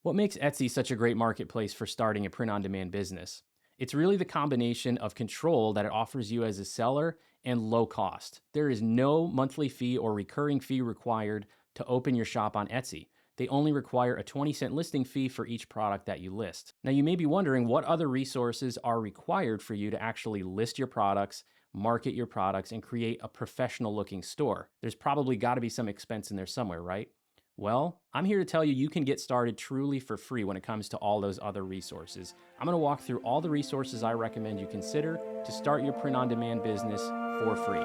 What makes Etsy such a great marketplace for starting a print on demand business? It's really the combination of control that it offers you as a seller and low cost. There is no monthly fee or recurring fee required to open your shop on Etsy. They only require a 20-cent listing fee for each product that you list. Now, you may be wondering what other resources are required for you to actually list your products, market your products, and create a professional looking store. There's probably got to be some expense in there somewhere, right? Well, I'm here to tell you can get started truly for free when it comes to all those other resources. I'm going to walk through all the resources I recommend you consider to start your print on demand business for free.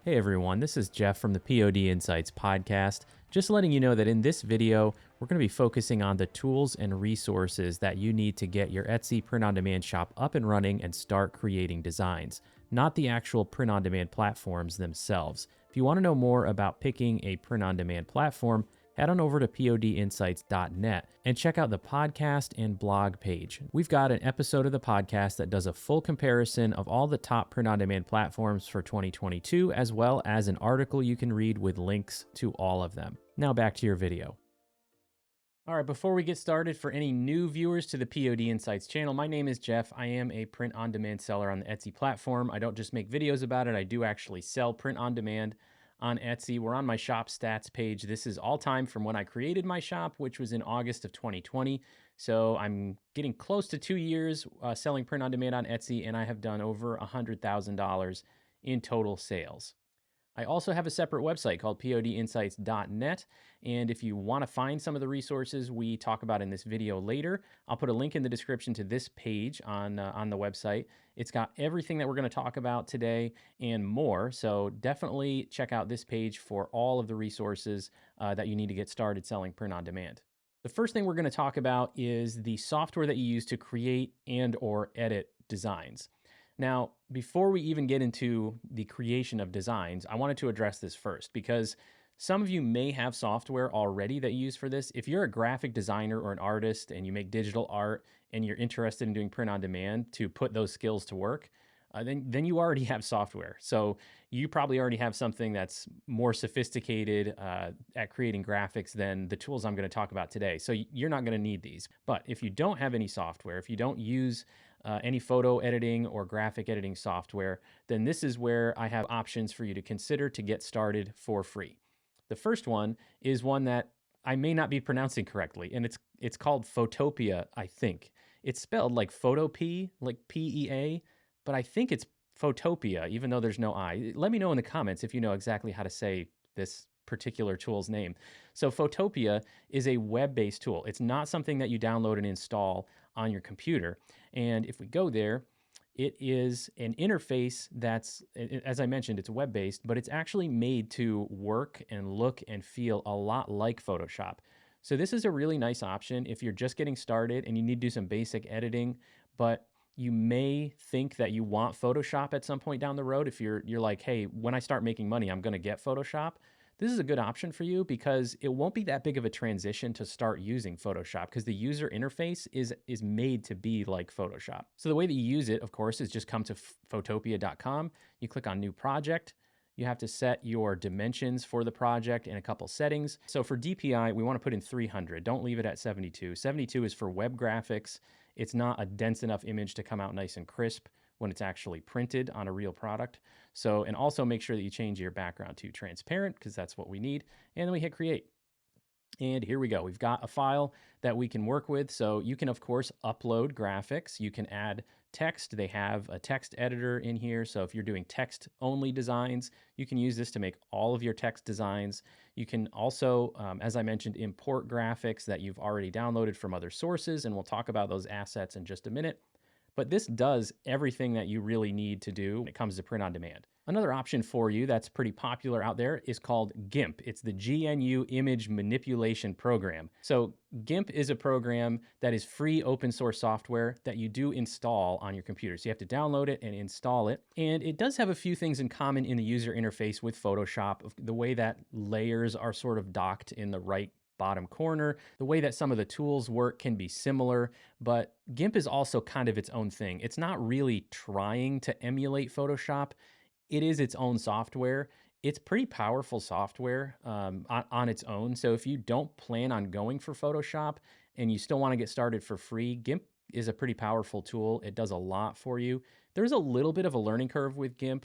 Hey everyone, this is Jeff from the POD Insights podcast. Just letting you know that in this video, we're going to be focusing on the tools and resources that you need to get your Etsy print-on-demand shop up and running and start creating designs, not the actual print-on-demand platforms themselves. If you want to know more about picking a print-on-demand platform, head on over to podinsights.net and check out the podcast and blog page. We've got an episode of the podcast that does a full comparison of all the top print-on-demand platforms for 2022, as well as an article you can read with links to all of them. Now back to your video. All right, before we get started, for any new viewers to the POD Insights channel, my name is Jeff. I am a print-on-demand seller on the Etsy platform. I don't just make videos about it, I do actually sell print-on-demand on Etsy. We're on my shop stats page. This is all time from when I created my shop, which was in August of 2020. So I'm getting close to 2 years selling print on demand on Etsy, and I have done over $100,000 in total sales. I also have a separate website called podinsights.net, and if you want to find some of the resources we talk about in this video later, I'll put a link in the description to this page on the website. It's got everything that we're going to talk about today and more, so definitely check out this page for all of the resources that you need to get started selling print on demand. The first thing we're going to talk about is the software that you use to create and or edit designs. Now, before we even get into the creation of designs, I wanted to address this first because some of you may have software already that you use for this. If you're a graphic designer or an artist and you make digital art and you're interested in doing print on demand to put those skills to work, then you already have software. So you probably already have something that's more sophisticated at creating graphics than the tools I'm going to talk about today. So you're not going to need these. But if you don't have any software, if you don't use any photo editing or graphic editing software, then this is where I have options for you to consider to get started for free. The first one is one that I may not be pronouncing correctly, and it's called Photopea, I think. It's spelled like Photopea, like P-E-A, but I think it's Photopea, even though there's no I. Let me know in the comments if you know exactly how to say this particular tool's name. So Photopea is a web-based tool. It's not something that you download and install on your computer. And if we go there, it is an interface that's, as I mentioned, it's web-based, but it's actually made to work and look and feel a lot like Photoshop. So this is a really nice option if you're just getting started and you need to do some basic editing, but you may think that you want Photoshop at some point down the road. If you're like, hey, when I start making money, I'm going to get Photoshop. This is a good option for you because it won't be that big of a transition to start using Photoshop because the user interface is made to be like Photoshop. So the way that you use it, of course, is just come to photopea.com. You click on New Project. You have to set your dimensions for the project and a couple settings. So for DPI, we want to put in 300. Don't leave it at 72. 72 is for web graphics. It's not a dense enough image to come out nice and crisp when it's actually printed on a real product. So, and also make sure that you change your background to transparent because that's what we need. And then we hit create. And here we go. We've got a file that we can work with. So you can, of course, upload graphics. You can add text. They have a text editor in here. So if you're doing text-only designs, you can use this to make all of your text designs. You can also, as I mentioned, import graphics that you've already downloaded from other sources, and we'll talk about those assets in just a minute. But this does everything that you really need to do when it comes to print on demand. Another option for you that's pretty popular out there is called GIMP. It's the GNU Image Manipulation Program. So GIMP is a program that is free open source software that you do install on your computer. So you have to download it and install it. And it does have a few things in common in the user interface with Photoshop. The way that layers are sort of docked in the right bottom corner. The way that some of the tools work can be similar, but GIMP is also kind of its own thing. It's not really trying to emulate Photoshop. it is its own software. It's pretty powerful software on its own. So if you don't plan on going for Photoshop and you still want to get started for free, GIMP is a pretty powerful tool. It does a lot for you. There's a little bit of a learning curve with GIMP,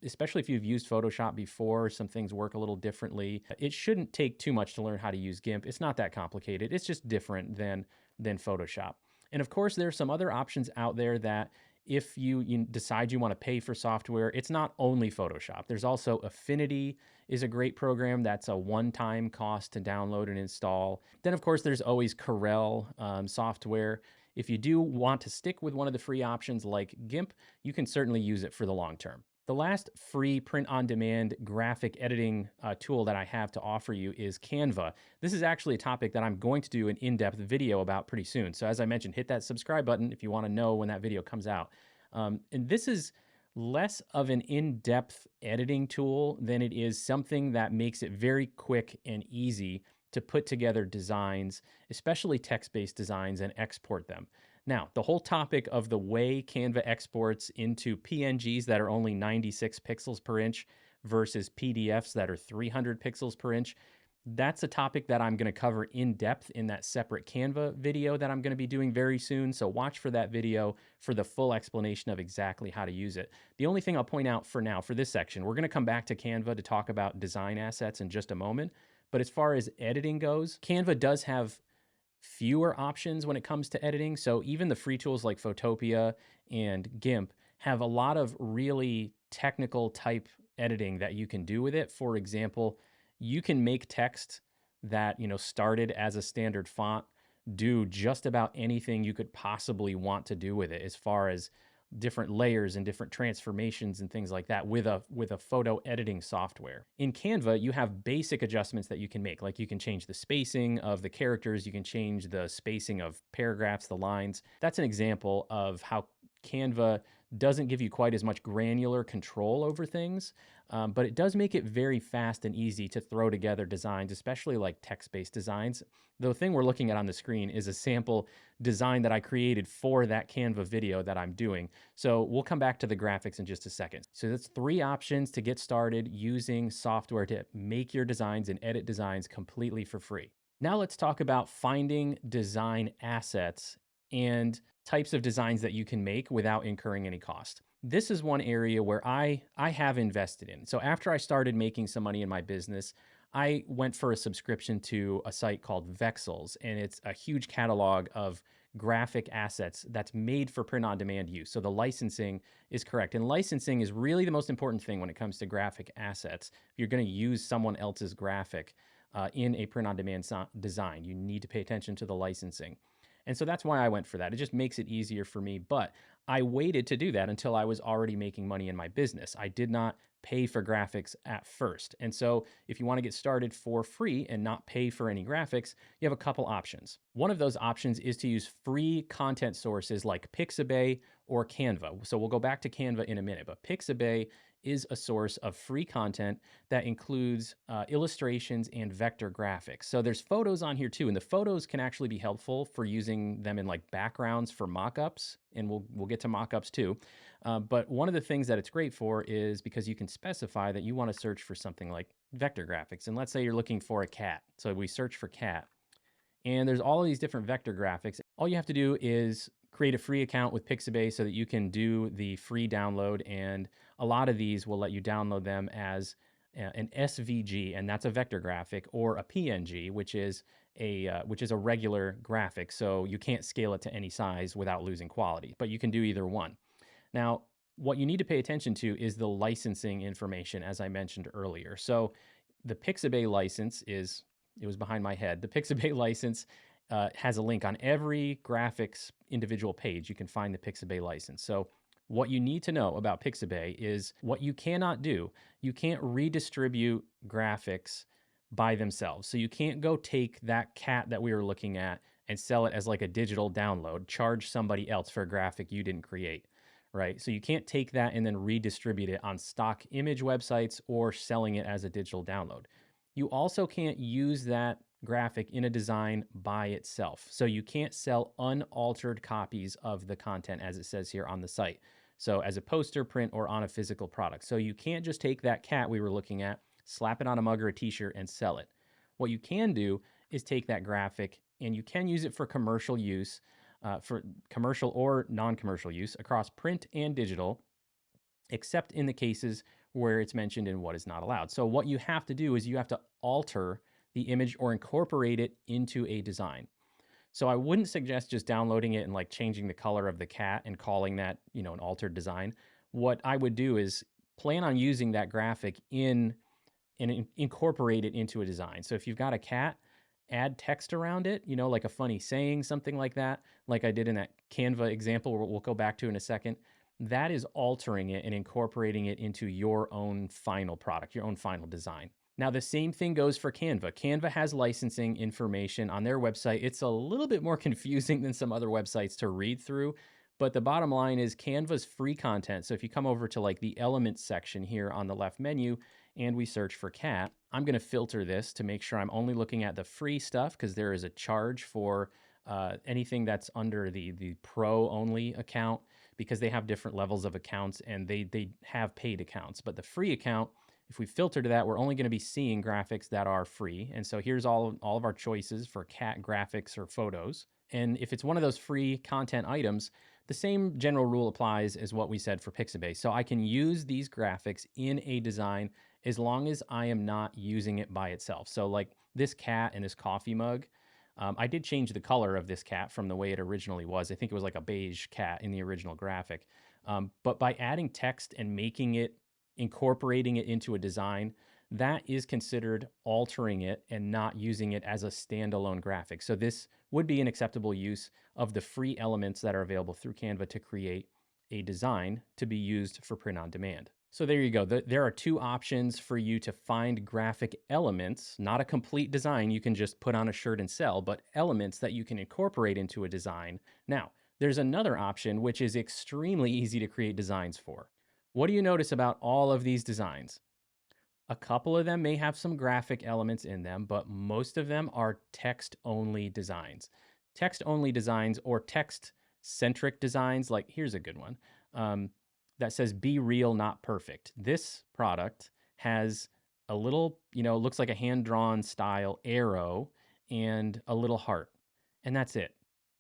especially if you've used Photoshop before. Some things work a little differently. It shouldn't take too much to learn how to use GIMP. It's not that complicated. It's just different than Photoshop. And of course, there's some other options out there that if you decide you want to pay for software, it's not only Photoshop. There's also Affinity is a great program. That's a one-time cost to download and install. Then, of course, there's always Corel software. If you do want to stick with one of the free options like GIMP, you can certainly use it for the long term. The last free print-on-demand graphic editing tool that I have to offer you is Canva. This is actually a topic that I'm going to do an in-depth video about pretty soon. So as I mentioned, hit that subscribe button if you want to know when that video comes out. And this is less of an in-depth editing tool than it is something that makes it very quick and easy to put together designs, especially text-based designs, and export them. Now, the whole topic of the way Canva exports into PNGs that are only 96 pixels per inch versus PDFs that are 300 pixels per inch, that's a topic that I'm going to cover in depth in that separate Canva video that I'm going to be doing very soon. So watch for that video for the full explanation of exactly how to use it. The only thing I'll point out for now, for this section, we're going to come back to Canva to talk about design assets in just a moment. But as far as editing goes, Canva does have fewer options when it comes to editing. So even the free tools like Photopea and GIMP have a lot of really technical type editing that you can do with it. For example, you can make text that, started as a standard font do just about anything you could possibly want to do with it as far as different layers and different transformations and things like that with a photo editing software. In Canva, you have basic adjustments that you can make. Like you can change the spacing of the characters, you can change the spacing of paragraphs, the lines. That's an example of how Canva doesn't give you quite as much granular control over things, but it does make it very fast and easy to throw together designs, especially like text-based designs. The thing we're looking at on the screen is a sample design that I created for that Canva video that I'm doing. So we'll come back to the graphics in just a second. So that's 3 options to get started using software to make your designs and edit designs completely for free. Now let's talk about finding design assets and types of designs that you can make without incurring any cost. This is one area where I have invested in. So after I started making some money in my business, I went for a subscription to a site called Vexels, and it's a huge catalog of graphic assets that's made for print-on-demand use. So the licensing is correct. And licensing is really the most important thing when it comes to graphic assets. If you're going to use someone else's graphic in a print-on-demand design, you need to pay attention to the licensing. And so that's why I went for that. It just makes it easier for me. But I waited to do that until I was already making money in my business. I did not pay for graphics at first. And so if you want to get started for free and not pay for any graphics, you have a couple options. One of those options is to use free content sources like Pixabay or Canva. So we'll go back to Canva in a minute, but Pixabay is a source of free content that includes illustrations and vector graphics. So there's photos on here too, and the photos can actually be helpful for using them in like backgrounds for mockups, and we'll get to mockups too. But one of the things that it's great for is because you can specify that you want to search for something like vector graphics. And let's say you're looking for a cat. So we search for cat, and there's all of these different vector graphics. All you have to do is create a free account with Pixabay so that you can do the free download, and a lot of these will let you download them as an SVG, and that's a vector graphic, or a PNG, which is a regular graphic. So you can't scale it to any size without losing quality, but you can do either one. Now, what you need to pay attention to is the licensing information, as I mentioned earlier. So the Pixabay license it was behind my head. The Pixabay license has a link on every graphics individual page. You can find the Pixabay license. So what you need to know about Pixabay is what you cannot do. You can't redistribute graphics by themselves. So you can't go take that cat that we were looking at and sell it as like a digital download, charge somebody else for a graphic you didn't create, right? So you can't take that and then redistribute it on stock image websites or selling it as a digital download. You also can't use that graphic in a design by itself. So you can't sell unaltered copies of the content as it says here on the site. So as a poster, print, or on a physical product. So you can't just take that cat we were looking at, slap it on a mug or a t-shirt and sell it. What you can do is take that graphic and you can use it for commercial use, for commercial or non-commercial use across print and digital, except in the cases where it's mentioned in what is not allowed. So what you have to do is you have to alter the image or incorporate it into a design. So I wouldn't suggest just downloading it and like changing the color of the cat and calling that, an altered design. What I would do is plan on using that graphic and incorporate it into a design. So if you've got a cat, add text around it, like a funny saying, something like that, like I did in that Canva example we'll go back to in a second. That is altering it and incorporating it into your own final product, your own final design. Now, the same thing goes for Canva. Canva has licensing information on their website. It's a little bit more confusing than some other websites to read through, but the bottom line is Canva's free content. So if you come over to like the elements section here on the left menu and we search for cat, I'm going to filter this to make sure I'm only looking at the free stuff because there is a charge for anything that's under the pro only account because they have different levels of accounts and they have paid accounts. But the free account, if we filter to that, we're only going to be seeing graphics that are free. And so here's all of our choices for cat graphics or photos. And if it's one of those free content items, the same general rule applies as what we said for Pixabay. So I can use these graphics in a design as long as I am not using it by itself. So like this cat and this coffee mug, I did change the color of this cat from the way it originally was. I think it was like a beige cat in the original graphic. But by adding text and incorporating it into a design, that is considered altering it and not using it as a standalone graphic. So this would be an acceptable use of the free elements that are available through Canva to create a design to be used for print on demand. So there you go. There are two options for you to find graphic elements, not a complete design you can just put on a shirt and sell, but elements that you can incorporate into a design. Now, there's another option which is extremely easy to create designs for. What do you notice about all of these designs? A couple of them may have some graphic elements in them, but most of them are text-only designs. Text-only designs or text-centric designs, like here's a good one, that says, "Be real, not perfect." This product has a little, looks like a hand-drawn style arrow and a little heart, and that's it.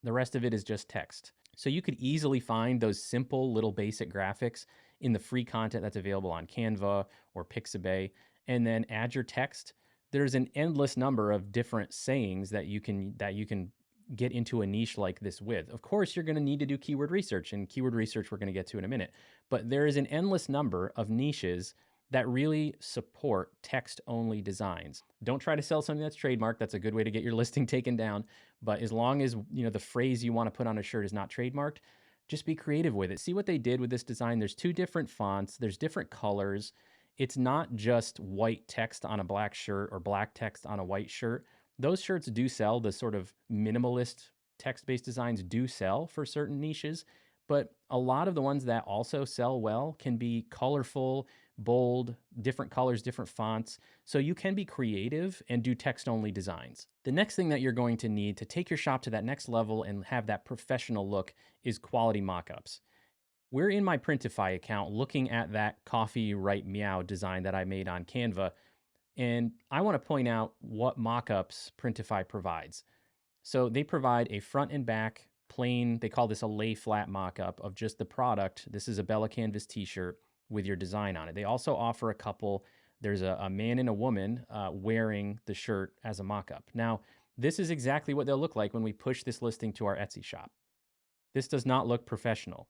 The rest of it is just text. So you could easily find those simple little basic graphics in the free content that's available on Canva or Pixabay, and then add your text. There's an endless number of different sayings that you can get into a niche like this with. Of course, you're going to need to do keyword research, and keyword research we're going to get to in a minute. But there is an endless number of niches that really support text-only designs. Don't try to sell something that's trademarked. That's a good way to get your listing taken down. But as long as the phrase you want to put on a shirt is not trademarked, just be creative with it. See what they did with this design. There's two different fonts. There's different colors. It's not just white text on a black shirt or black text on a white shirt. Those shirts do sell. The sort of minimalist text-based designs do sell for certain niches, but a lot of the ones that also sell well can be colorful, bold, different colors, different fonts. So you can be creative and do text-only designs. The next thing that you're going to need to take your shop to that next level and have that professional look is quality mockups. We're in my Printify account looking at that coffee right meow design that I made on Canva. And I want to point out what mockups Printify provides. So they provide a front and back plain, they call this a lay flat mockup of just the product. This is a Bella Canvas t-shirt with your design on it. They also offer a couple, there's a man and a woman wearing the shirt as a mockup. Now, this is exactly what they'll look like when we push this listing to our Etsy shop. This does not look professional.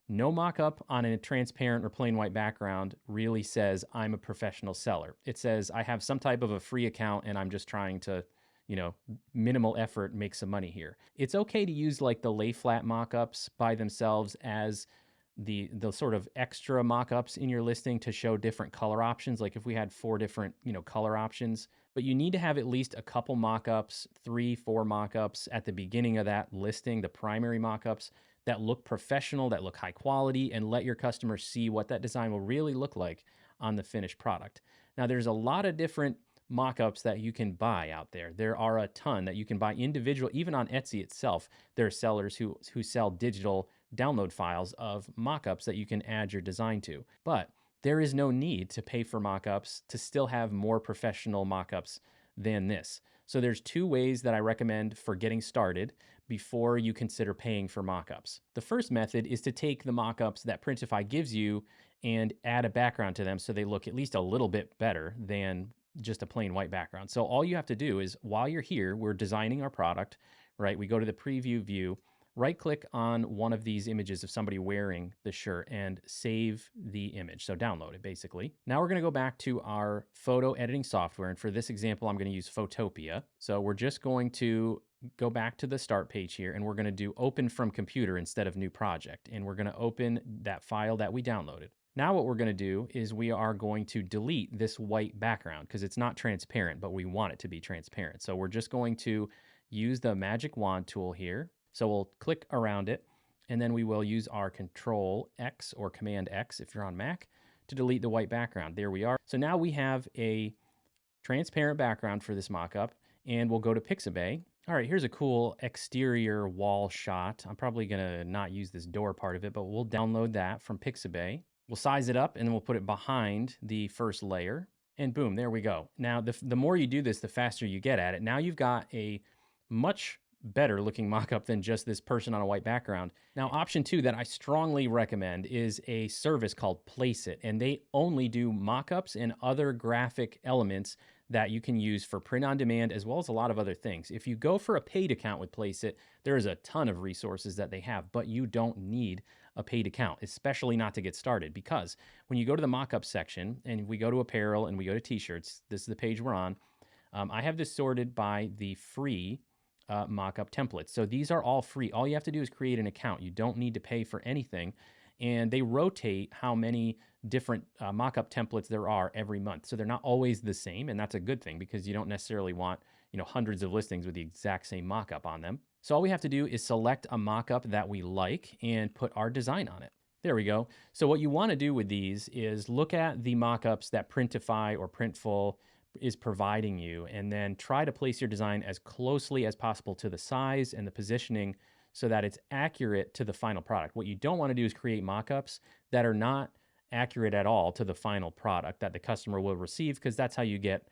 No mockup on a transparent or plain white background really says I'm a professional seller. It says I have some type of a free account and I'm just trying to, minimal effort, make some money here. It's okay to use like the lay flat mockups by themselves as the sort of extra mockups in your listing to show different color options. Like if we had 4 different, color options, but you need to have at least a couple mockups, 3, 4 mockups at the beginning of that listing, the primary mockups that look professional, that look high quality, and let your customers see what that design will really look like on the finished product. Now, there's a lot of different mockups that you can buy out there. There are a ton that you can buy individual, even on Etsy itself. There are sellers who sell digital download files of mockups that you can add your design to. But there is no need to pay for mockups to still have more professional mockups than this. So there's two ways that I recommend for getting started before you consider paying for mockups. The first method is to take the mockups that Printify gives you and add a background to them so they look at least a little bit better than just a plain white background. So all you have to do is, while you're here, we're designing our product, right? We go to the preview view, right click on one of these images of somebody wearing the shirt and save the image. So download it basically. Now we're gonna go back to our photo editing software. And for this example, I'm gonna use Photopea. So we're just going to go back to the start page here and we're gonna do open from computer instead of new project. And we're gonna open that file that we downloaded. Now what we're gonna do is we are going to delete this white background because it's not transparent, but we want it to be transparent. So we're just going to use the magic wand tool here. So we'll click around it, and then we will use our Control X or Command X if you're on Mac to delete the white background. There we are. So now we have a transparent background for this mockup, and we'll go to Pixabay. All right, here's a cool exterior wall shot. I'm probably gonna not use this door part of it, but we'll download that from Pixabay. We'll size it up, and then we'll put it behind the first layer, and boom, there we go. Now, the more you do this, the faster you get at it. Now you've got a much better looking mockup than just this person on a white background. Now, option two that I strongly recommend is a service called Placeit, and they only do mockups and other graphic elements that you can use for print on demand, as well as a lot of other things. If you go for a paid account with Placeit, there is a ton of resources that they have, but you don't need a paid account, especially not to get started, because when you go to the mockup section and we go to apparel and we go to t-shirts, this is the page we're on. I have this sorted by the free mockup templates. So these are all free. All you have to do is create an account. You don't need to pay for anything. And they rotate how many different mockup templates there are every month. So they're not always the same. And that's a good thing because you don't necessarily want, hundreds of listings with the exact same mockup on them. So all we have to do is select a mockup that we like and put our design on it. There we go. So what you want to do with these is look at the mockups that Printify or Printful is providing you, and then try to place your design as closely as possible to the size and the positioning so that it's accurate to the final product. What you don't want to do is create mockups that are not accurate at all to the final product that the customer will receive, because that's how you get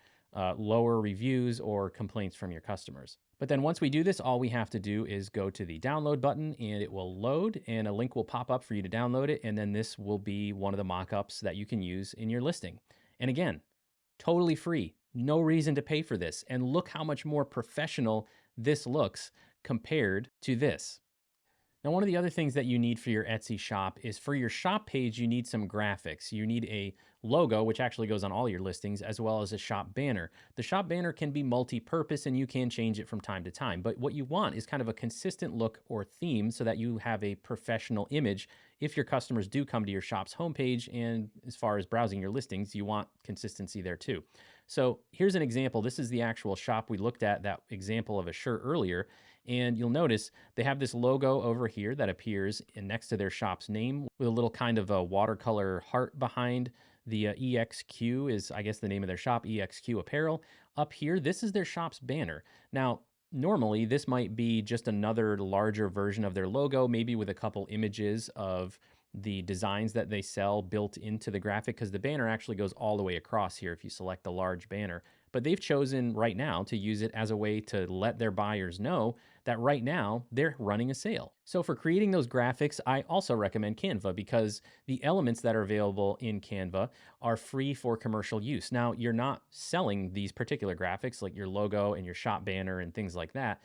lower reviews or complaints from your customers. But then once we do this, all we have to do is go to the download button and it will load and a link will pop up for you to download it. And then this will be one of the mockups that you can use in your listing. And again, totally free. No reason to pay for this. And look how much more professional this looks compared to this. Now, one of the other things that you need for your Etsy shop is for your shop page, you need some graphics. You need a logo, which actually goes on all your listings, as well as a shop banner. The shop banner can be multi-purpose and you can change it from time to time. But what you want is kind of a consistent look or theme so that you have a professional image if your customers do come to your shop's homepage. And as far as browsing your listings, you want consistency there too. So here's an example. This is the actual shop we looked at, that example of a shirt earlier. And you'll notice they have this logo over here that appears next to their shop's name with a little kind of a watercolor heart behind. The EXQ is, I guess, the name of their shop, EXQ Apparel. Up here, this is their shop's banner. Now, normally this might be just another larger version of their logo, maybe with a couple images of the designs that they sell built into the graphic, because the banner actually goes all the way across here if you select the large banner. But they've chosen right now to use it as a way to let their buyers know that right now they're running a sale. So for creating those graphics, I also recommend Canva, because the elements that are available in Canva are free for commercial use. Now, you're not selling these particular graphics like your logo and your shop banner and things like that,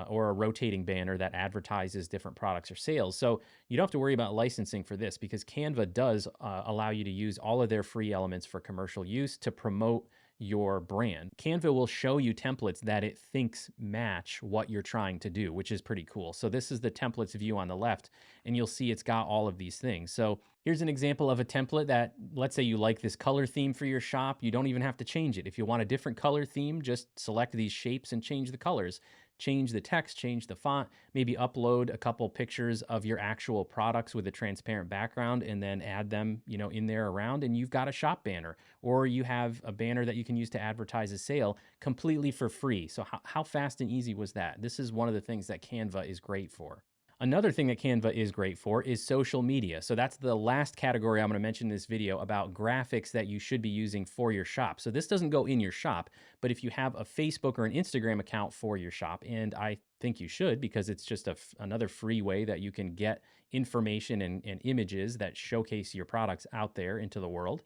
or a rotating banner that advertises different products or sales. So you don't have to worry about licensing for this, because Canva does allow you to use all of their free elements for commercial use to promote your brand. Canva will show you templates that it thinks match what you're trying to do, which is pretty cool. So this is the templates view on the left, and you'll see it's got all of these things. So here's an example of a template that, let's say you like this color theme for your shop. You don't even have to change it. If you want a different color theme, just select these shapes and change the colors. Change the text, change the font, maybe upload a couple pictures of your actual products with a transparent background and then add them, in there around, and you've got a shop banner, or you have a banner that you can use to advertise a sale completely for free. So how fast and easy was that? This is one of the things that Canva is great for. Another thing that Canva is great for is social media. So that's the last category I'm going to mention in this video about graphics that you should be using for your shop. So this doesn't go in your shop, but if you have a Facebook or an Instagram account for your shop, and I think you should because it's just another free way that you can get information and images that showcase your products out there into the world.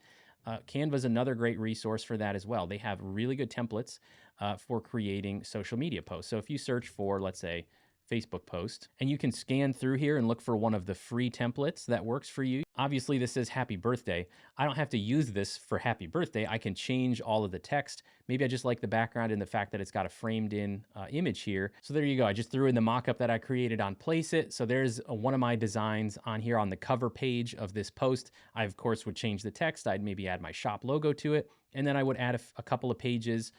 Canva is another great resource for that as well. They have really good templates for creating social media posts. So if you search for, let's say, Facebook post, and you can scan through here and look for one of the free templates that works for you. Obviously, this says happy birthday. I don't have to use this for happy birthday. I can change all of the text. Maybe I just like the background and the fact that it's got a framed in image here. So there you go. I just threw in the mockup that I created on Place It. So there's one of my designs on here on the cover page of this post. I, of course, would change the text. I'd maybe add my shop logo to it. And then I would add a couple of pages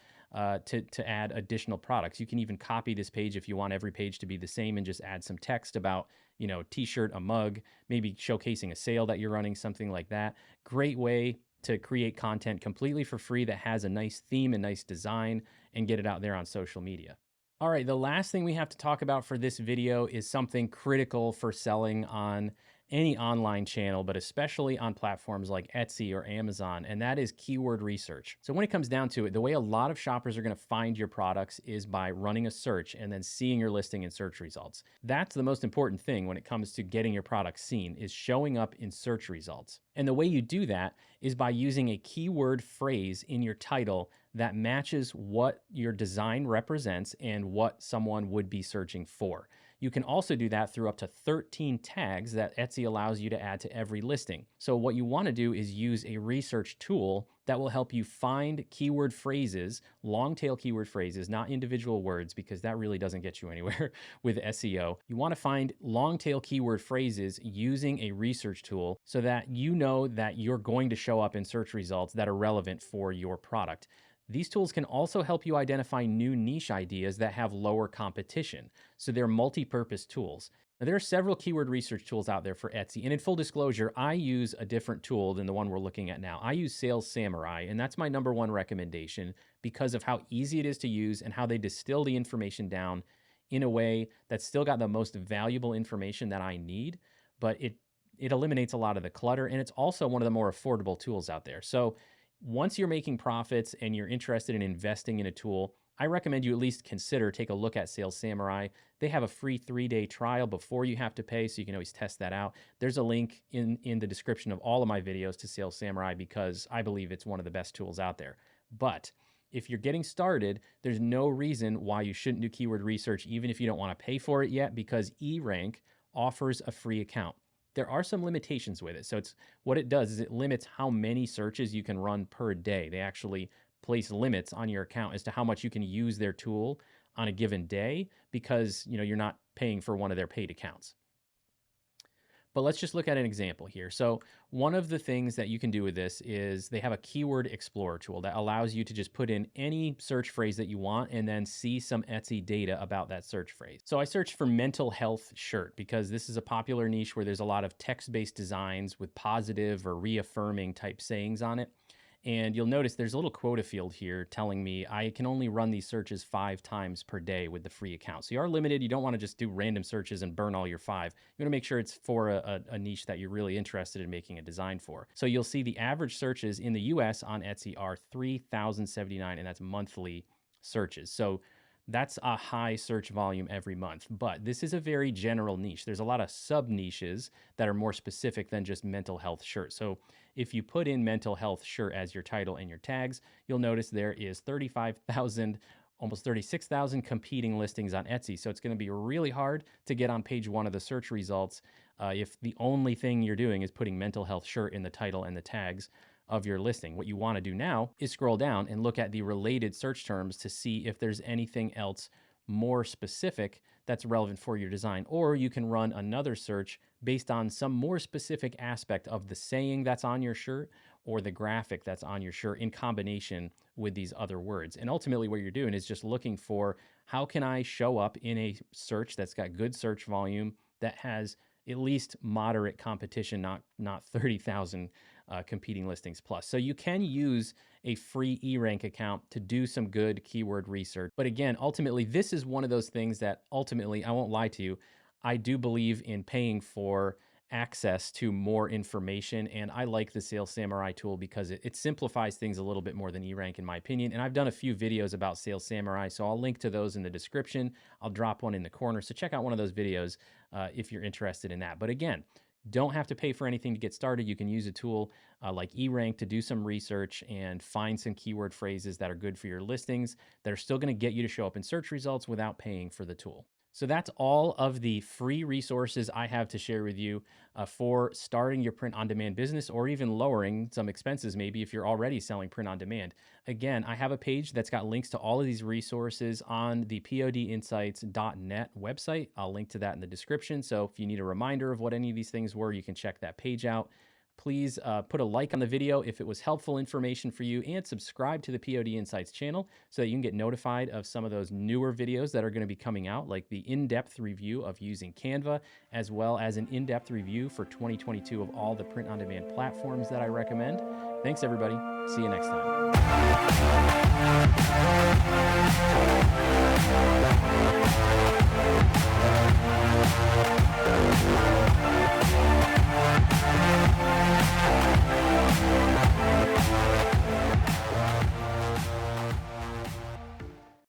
to add additional products. You can even copy this page if you want every page to be the same and just add some text about, you know, t-shirt, a mug, maybe showcasing a sale that you're running, something like that. Great way to create content completely for free that has a nice theme and nice design and get it out there on social media. All right, the last thing we have to talk about for this video is something critical for selling on any online channel, but especially on platforms like Etsy or Amazon, and that is keyword research. So when it comes down to it, the way a lot of shoppers are going to find your products is by running a search and then seeing your listing in search results. That's the most important thing when it comes to getting your product seen, is showing up in search results. And the way you do that is by using a keyword phrase in your title that matches what your design represents and what someone would be searching for. You can also do that through up to 13 tags that Etsy allows you to add to every listing. So what you want to do is use a research tool that will help you find keyword phrases, long tail keyword phrases, not individual words, because that really doesn't get you anywhere with SEO. You want to find long tail keyword phrases using a research tool so that you know that you're going to show up in search results that are relevant for your product. These tools can also help you identify new niche ideas that have lower competition. So they're multi-purpose tools. Now, there are several keyword research tools out there for Etsy. And in full disclosure, I use a different tool than the one we're looking at now. I use Sales Samurai, and that's my number one recommendation because of how easy it is to use and how they distill the information down in a way that's still got the most valuable information that I need, but it eliminates a lot of the clutter. And it's also one of the more affordable tools out there. So once you're making profits and you're interested in investing in a tool, I recommend you at least take a look at Sales Samurai. They have a free 3-day trial before you have to pay, so you can always test that out. There's a link in the description of all of my videos to Sales Samurai because I believe it's one of the best tools out there. But if you're getting started, there's no reason why you shouldn't do keyword research, even if you don't want to pay for it yet, because eRank offers a free account. There are some limitations with it. So what it does is it limits how many searches you can run per day. They actually place limits on your account as to how much you can use their tool on a given day because, you know, you're not paying for one of their paid accounts. But let's just look at an example here. So one of the things that you can do with this is they have a keyword explorer tool that allows you to just put in any search phrase that you want and then see some Etsy data about that search phrase. So I searched for mental health shirt because this is a popular niche where there's a lot of text-based designs with positive or reaffirming type sayings on it. And you'll notice there's a little quota field here telling me I can only run these searches 5 times per day with the free account. So you are limited. You don't want to just do random searches and burn all your 5. You want to make sure it's for a niche that you're really interested in making a design for. So you'll see the average searches in the US on Etsy are 3,079, and that's monthly searches. So that's a high search volume every month, but this is a very general niche. There's a lot of sub niches that are more specific than just mental health shirt. So if you put in mental health shirt as your title and your tags, you'll notice there is 35,000, almost 36,000 competing listings on Etsy. So it's going to be really hard to get on page 1 of the search results if the only thing you're doing is putting mental health shirt in the title and the tags of your listing. What you want to do now is scroll down and look at the related search terms to see if there's anything else more specific that's relevant for your design. Or you can run another search based on some more specific aspect of the saying that's on your shirt or the graphic that's on your shirt in combination with these other words. And ultimately what you're doing is just looking for how can I show up in a search that's got good search volume that has at least moderate competition, not 30,000 competing listings plus. So you can use a free eRank account to do some good keyword research. But again, ultimately, this is one of those things that ultimately, I won't lie to you, I do believe in paying for access to more information. And I like the Sales Samurai tool because it simplifies things a little bit more than eRank, in my opinion. And I've done a few videos about Sales Samurai, so I'll link to those in the description. I'll drop one in the corner. So check out one of those videos if you're interested in that. But again, don't have to pay for anything to get started. You can use a tool like eRank to do some research and find some keyword phrases that are good for your listings that are still going to get you to show up in search results without paying for the tool. So that's all of the free resources I have to share with you for starting your print on demand business, or even lowering some expenses maybe if you're already selling print on demand. Again, I have a page that's got links to all of these resources on the podinsights.net website. I'll link to that in the description. So if you need a reminder of what any of these things were, you can check that page out. Please put a like on the video if it was helpful information for you, and subscribe to the POD Insights channel so that you can get notified of some of those newer videos that are going to be coming out, like the in-depth review of using Canva, as well as an in-depth review for 2022 of all the print-on-demand platforms that I recommend. Thanks, everybody. See you next time.